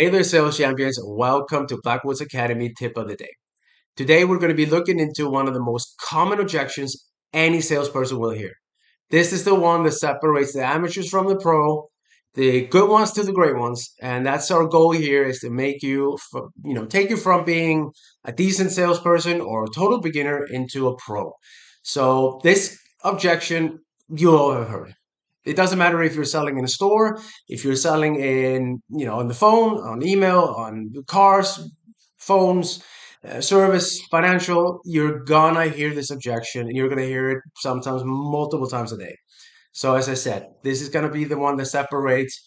Hey there, sales champions. Welcome to Blackwoods Academy Tip of the Day. Today, we're going to be looking into one of the most common objections any salesperson will hear. This is the one that separates the amateurs from the pro, the good ones to the great ones, and that's our goal here is to make you, take you from being a decent salesperson or a total beginner into a pro. So this objection you all have heard. It doesn't matter if you're selling in a store, if you're selling on the phone, on email, on cars, phones, service, financial, you're gonna hear this objection and you're gonna hear it sometimes multiple times a day. So as I said, this is gonna be the one that separates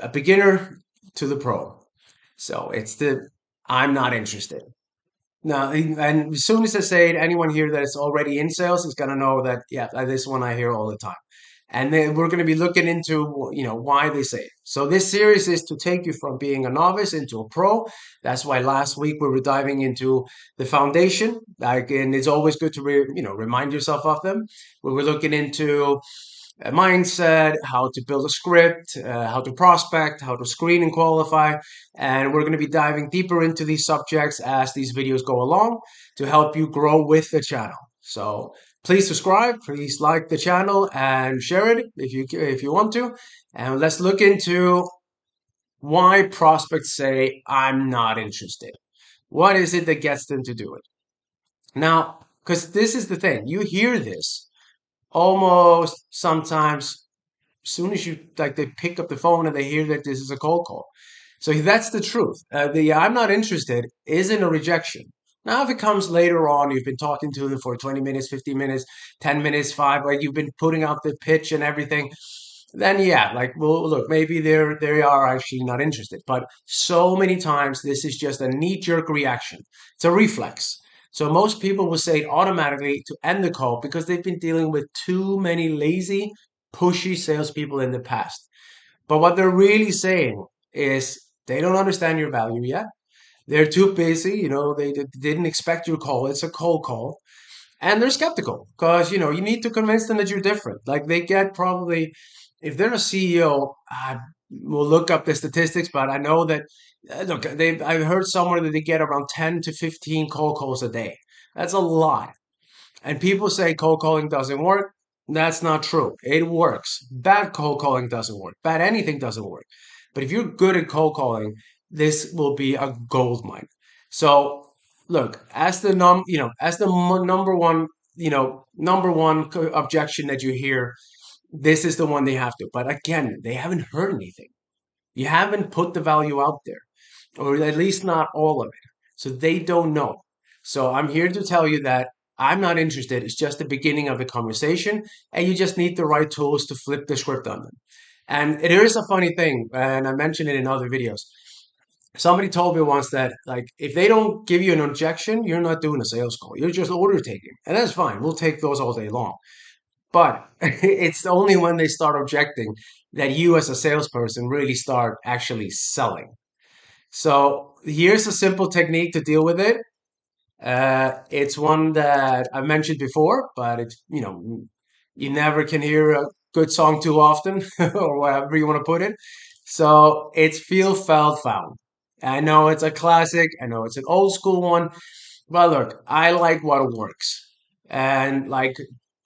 a beginner to the pro. So it's the I'm not interested. Now, and as soon as I say it, anyone here that is already in sales is gonna know that, yeah, this one I hear all the time. And then we're going to be looking into, why they say it. So this series is to take you from being a novice into a pro. That's why last week we were diving into the foundation. Like, and it's always good to remind yourself of them. We were looking into a mindset, how to build a script, how to prospect, how to screen and qualify. And we're going to be diving deeper into these subjects as these videos go along to help you grow with the channel. So please subscribe, please like the channel and share it if you want to. And let's look into why prospects say, I'm not interested. What is it that gets them to do it? Now, because this is the thing, you hear this almost sometimes as soon as they pick up the phone and they hear that this is a cold call. So that's the truth. The I'm not interested isn't a rejection. Now, if it comes later on, you've been talking to them for 20 minutes, 15 minutes, 10 minutes, five, like you've been putting out the pitch and everything, then yeah, well, look, maybe they are actually not interested. But so many times, this is just a knee-jerk reaction. It's a reflex. So most people will say it automatically to end the call because they've been dealing with too many lazy, pushy salespeople in the past. But what they're really saying is they don't understand your value yet. They're too busy, they didn't expect your call. It's a cold call. And they're skeptical because, you need to convince them that you're different. Like they get probably, if they're a CEO, I will look up the statistics, but I know that, look, I've heard somewhere that they get around 10 to 15 cold calls a day. That's a lot. And people say cold calling doesn't work. That's not true. It works. Bad cold calling doesn't work. Bad anything doesn't work. But if you're good at cold calling, this will be a gold mine. So look, as the number one, objection that you hear, this is the one they have to. But again, they haven't heard anything. You haven't put the value out there, or at least not all of it. So they don't know. So I'm here to tell you that I'm not interested. It's just the beginning of the conversation, and you just need the right tools to flip the script on them. And it is a funny thing, and I mentioned it in other videos. Somebody told me once that, like, if they don't give you an objection, you're not doing a sales call. You're just order taking. And that's fine. We'll take those all day long. But it's only when they start objecting that you, as a salesperson, really start actually selling. So here's a simple technique to deal with it. It's one that I mentioned before, but you never can hear a good song too often, or whatever you want to put it. So it's feel, felt, found. I know it's a classic. I know it's an old school one, but look, I like what works. And like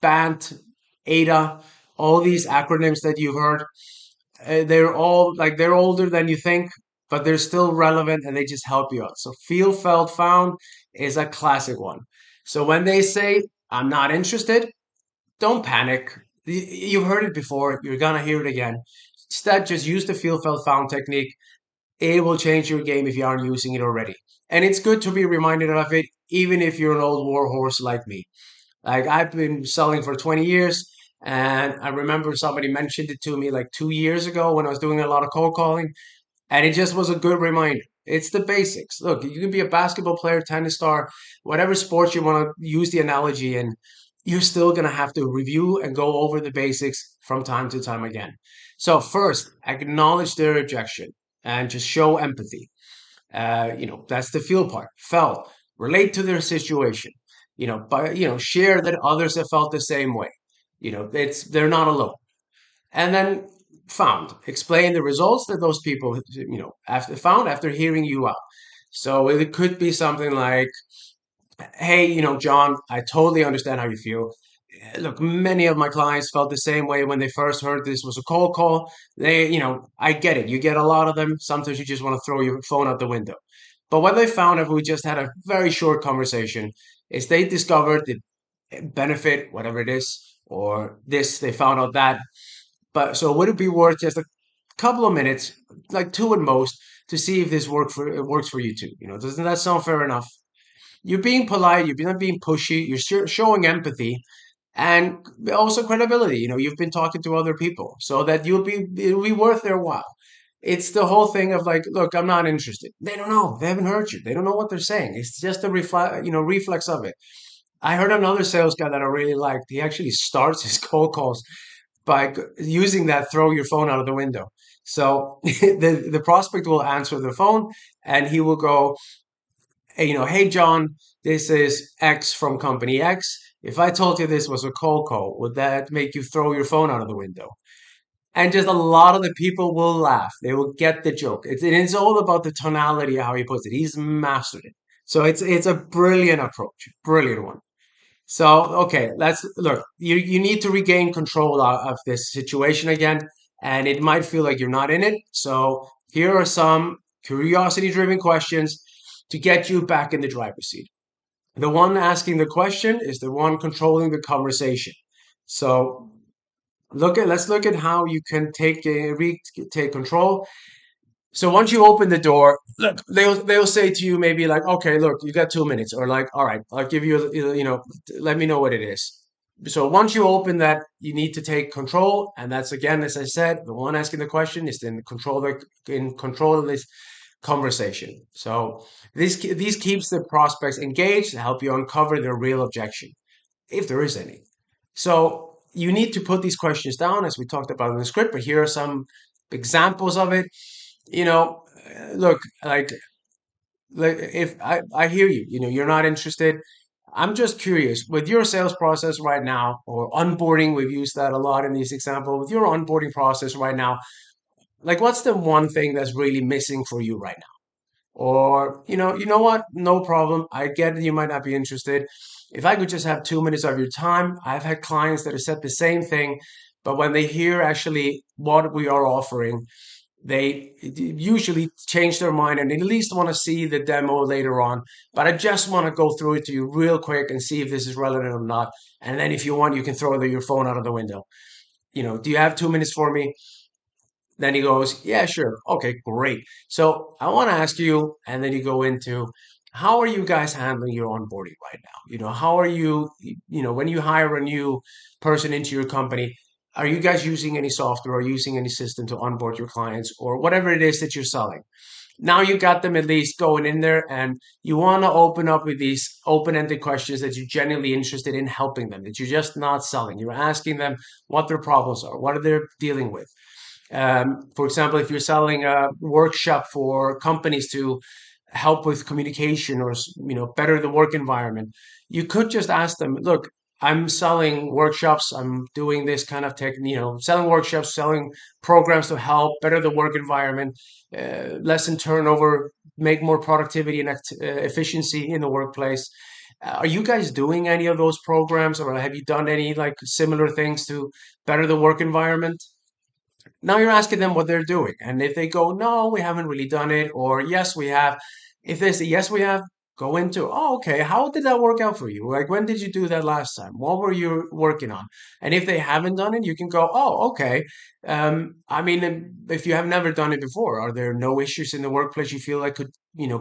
BANT, ADA, all these acronyms that you've heard, they're all like they're older than you think, but they're still relevant and they just help you out. So feel, felt, found is a classic one. So when they say, I'm not interested, don't panic. You've heard it before. You're gonna hear it again. Instead, just use the feel, felt, found technique. It will change your game if you aren't using it already. And it's good to be reminded of it, even if you're an old warhorse like me. Like I've been selling for 20 years, and I remember somebody mentioned it to me like 2 years ago when I was doing a lot of cold calling, and it just was a good reminder. It's the basics. Look, you can be a basketball player, tennis star, whatever sport you want to use the analogy in, you're still going to have to review and go over the basics from time to time again. So first, acknowledge their objection and just show empathy. That's the feel part. Felt, relate to their situation. But share that others have felt the same way. They're not alone. And then found. Explain the results that those people, after found after hearing you out. So it could be something like, hey, John, I totally understand how you feel. Look, many of my clients felt the same way when they first heard this was a cold call. I get it. You get a lot of them. Sometimes you just want to throw your phone out the window. But what they found, if we just had a very short conversation, is they discovered the benefit, whatever it is, or this, they found out that. But so would it be worth just a couple of minutes, like two at most, to see if this it works for you too? Doesn't that sound fair enough? You're being polite, you're not being pushy, you're showing empathy and also credibility. You've been talking to other people so that it'll be worth their while. It's the whole thing of like, look, I'm not interested. They don't know. They haven't heard you. They don't know what they're saying. It's just a reflex of it. I heard another sales guy that I really liked. He actually starts his cold calls by using that throw your phone out of the window. So the prospect will answer the phone and he will go, hey, hey John, this is X from company X. If I told you this was a cold call, would that make you throw your phone out of the window? And just a lot of the people will laugh. They will get the joke. It's all about the tonality of how he puts it. He's mastered it. So it's a brilliant approach, brilliant one. So okay, let's look. You need to regain control of this situation again, and it might feel like you're not in it. So here are some curiosity-driven questions to get you back in the driver's seat. The one asking the question is the one controlling the conversation. So let's look at how you can take control. So once you open the door, look, they'll say to you maybe like, okay, look, you got 2 minutes, or like, all right, I'll give you, let me know what it is. So once you open that, you need to take control, and that's again, as I said, the one asking the question is in control of this conversation. So these keeps the prospects engaged and help you uncover their real objection, if there is any. So you need to put these questions down, as we talked about in the script, but here are some examples of it. Look, like if I hear you, you're not interested. I'm just curious with your sales process right now, or onboarding. We've used that a lot in these examples. With your onboarding process right now, like what's the one thing that's really missing for you right now? Or, you know what? No problem. I get that you might not be interested. If I could just have 2 minutes of your time, I've had clients that have said the same thing, but when they hear actually what we are offering, they usually change their mind and at least want to see the demo later on. But I just want to go through it to you real quick and see if this is relevant or not. And then if you want, you can throw your phone out of the window. Do you have 2 minutes for me? Then he goes, yeah, sure. Okay, great. So I want to ask you, and then you go into how are you guys handling your onboarding right now? How are you, when you hire a new person into your company, are you guys using any software or using any system to onboard your clients or whatever it is that you're selling? Now you got them at least going in there and you want to open up with these open-ended questions that you're genuinely interested in helping them, that you're just not selling. You're asking them what their problems are, what are they dealing with. For example, if you're selling a workshop for companies to help with communication or better the work environment, you could just ask them, look, I'm selling workshops, I'm doing this kind of tech, selling workshops, selling programs to help better the work environment, lessen turnover, make more productivity and efficiency in the workplace. Are you guys doing any of those programs, or have you done any like similar things to better the work environment? Now you're asking them what they're doing. And if they go, no, we haven't really done it, or yes, we have. If they say, yes, we have, go into, oh, okay, how did that work out for you? Like, when did you do that last time? What were you working on? And if they haven't done it, you can go, oh, okay. I mean, if you have never done it before, are there no issues in the workplace you feel like could,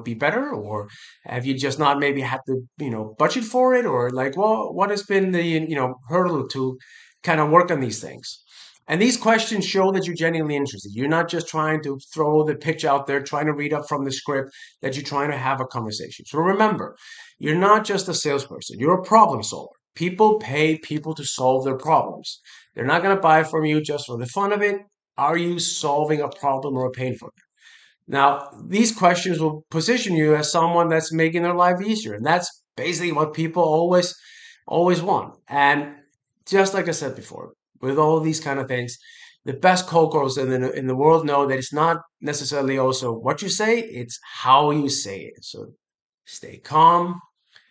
be better? Or have you just not maybe had the, budget for it? Or like, well, what has been the, hurdle to kind of work on these things? And these questions show that you're genuinely interested. You're not just trying to throw the pitch out there, trying to read up from the script, that you're trying to have a conversation. So remember, you're not just a salesperson, you're a problem solver. People pay people to solve their problems. They're not going to buy from you just for the fun of it. Are you solving a problem or a pain for them? Now, these questions will position you as someone that's making their life easier. And that's basically what people always want. And just like I said before, with all these kind of things, the best cold callers in the world know that it's not necessarily also what you say, it's how you say it. So stay calm,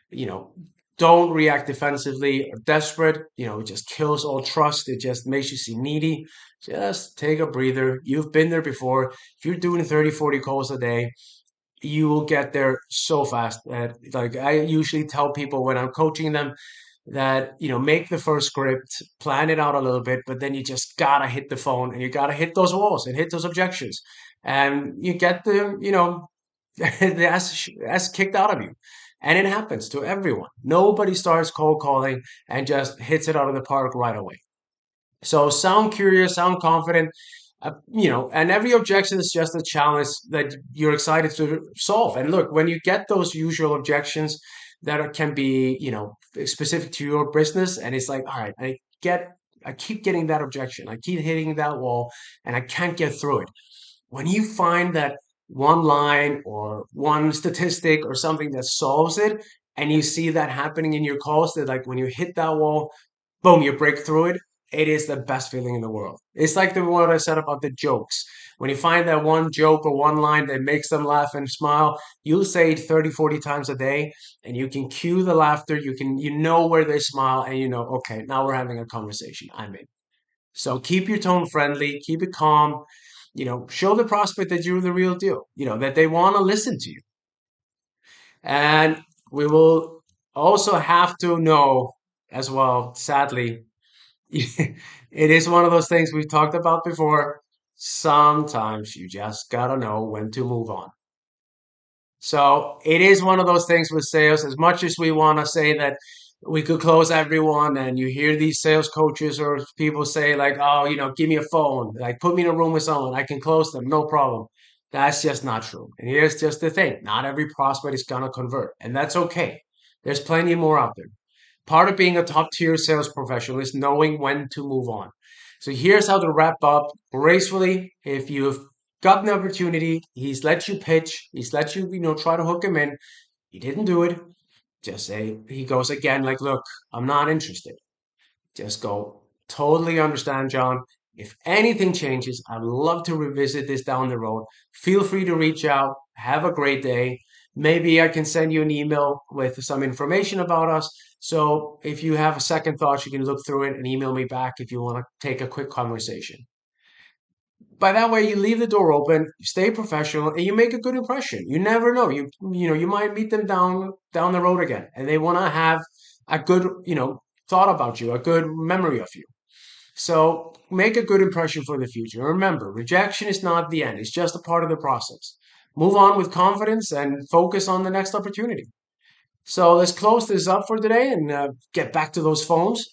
you know, don't react defensively or desperate. It just kills all trust. It just makes you seem needy. Just take a breather. You've been there before. If you're doing 30, 40 calls a day, you will get there so fast that, like, I usually tell people when I'm coaching them that, make the first script, plan it out a little bit, but then you just gotta hit the phone and you gotta hit those walls and hit those objections. And you get the ass kicked out of you. And it happens to everyone. Nobody starts cold calling and just hits it out of the park right away. So sound curious, sound confident, and every objection is just a challenge that you're excited to solve. And look, when you get those usual objections can be, specific to your business, and it's like, all right, I keep getting that objection, I keep hitting that wall, and I can't get through it. When you find that one line or one statistic or something that solves it, and you see that happening in your calls, that like when you hit that wall, boom, you break through it. It is the best feeling in the world. It's like the one I said about the jokes. When you find that one joke or one line that makes them laugh and smile, you'll say it 30, 40 times a day, and you can cue the laughter. You know where they smile, and okay, now we're having a conversation. I'm in. So keep your tone friendly, keep it calm, show the prospect that you're the real deal, that they want to listen to you. And we will also have to know as well, sadly, it is one of those things we've talked about before. Sometimes you just gotta know when to move on. So it is one of those things with sales. As much as we want to say that we could close everyone, and you hear these sales coaches or people say like, "Oh, give me a phone, like put me in a room with someone, I can close them, no problem." That's just not true. And here's just the thing: not every prospect is gonna convert, and that's okay. There's plenty more out there. Part of being a top tier sales professional is knowing when to move on. So here's how to wrap up gracefully. If you've got an opportunity, he's let you pitch, he's let you, try to hook him in. He didn't do it. Just say, he goes again, like, look, I'm not interested. Just go, totally understand, John. If anything changes, I'd love to revisit this down the road. Feel free to reach out. Have a great day. Maybe I can send you an email with some information about us. So if you have a second thought, you can look through it and email me back if you want to take a quick conversation. By that way, you leave the door open, you stay professional, and you make a good impression. You never know. You might meet them down the road again, and they want to have a good, thought about you, a good memory of you. So make a good impression for the future. Remember, rejection is not the end. It's just a part of the process. Move on with confidence and focus on the next opportunity. So let's close this up for today and get back to those phones.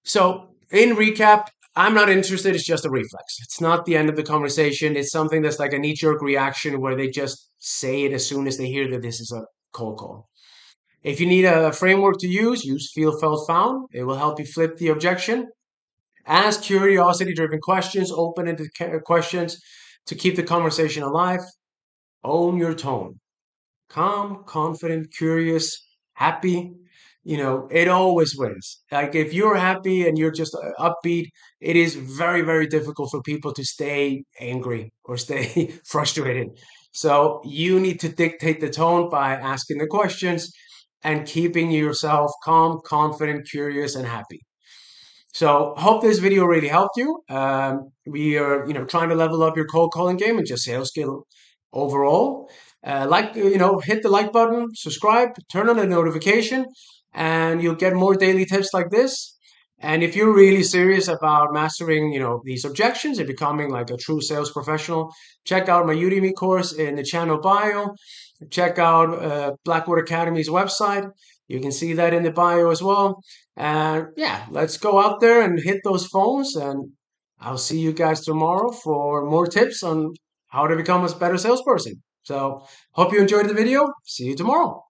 So in recap, I'm not interested. It's just a reflex. It's not the end of the conversation. It's something that's like a knee-jerk reaction where they just say it as soon as they hear that this is a cold call. If you need a framework to use Feel, Felt, Found. It will help you flip the objection. Ask curiosity-driven questions, open-ended questions to keep the conversation alive. Own your tone. Calm, confident, curious, happy. It always wins. Like if you're happy and you're just upbeat, it is very, very difficult for people to stay angry or stay frustrated. So you need to dictate the tone by asking the questions and keeping yourself calm, confident, curious, and happy. So hope this video really helped you. We are, trying to level up your cold calling game and just sales skill overall. Hit the like button, subscribe, turn on the notification, and you'll get more daily tips like this. And if you're really serious about mastering, these objections and becoming like a true sales professional, check out my Udemy course in the channel bio. Check out Blackwood Academy's website. You can see that in the bio as well. And yeah, let's go out there and hit those phones. And I'll see you guys tomorrow for more tips on how to become a better salesperson. So hope you enjoyed the video. See you tomorrow.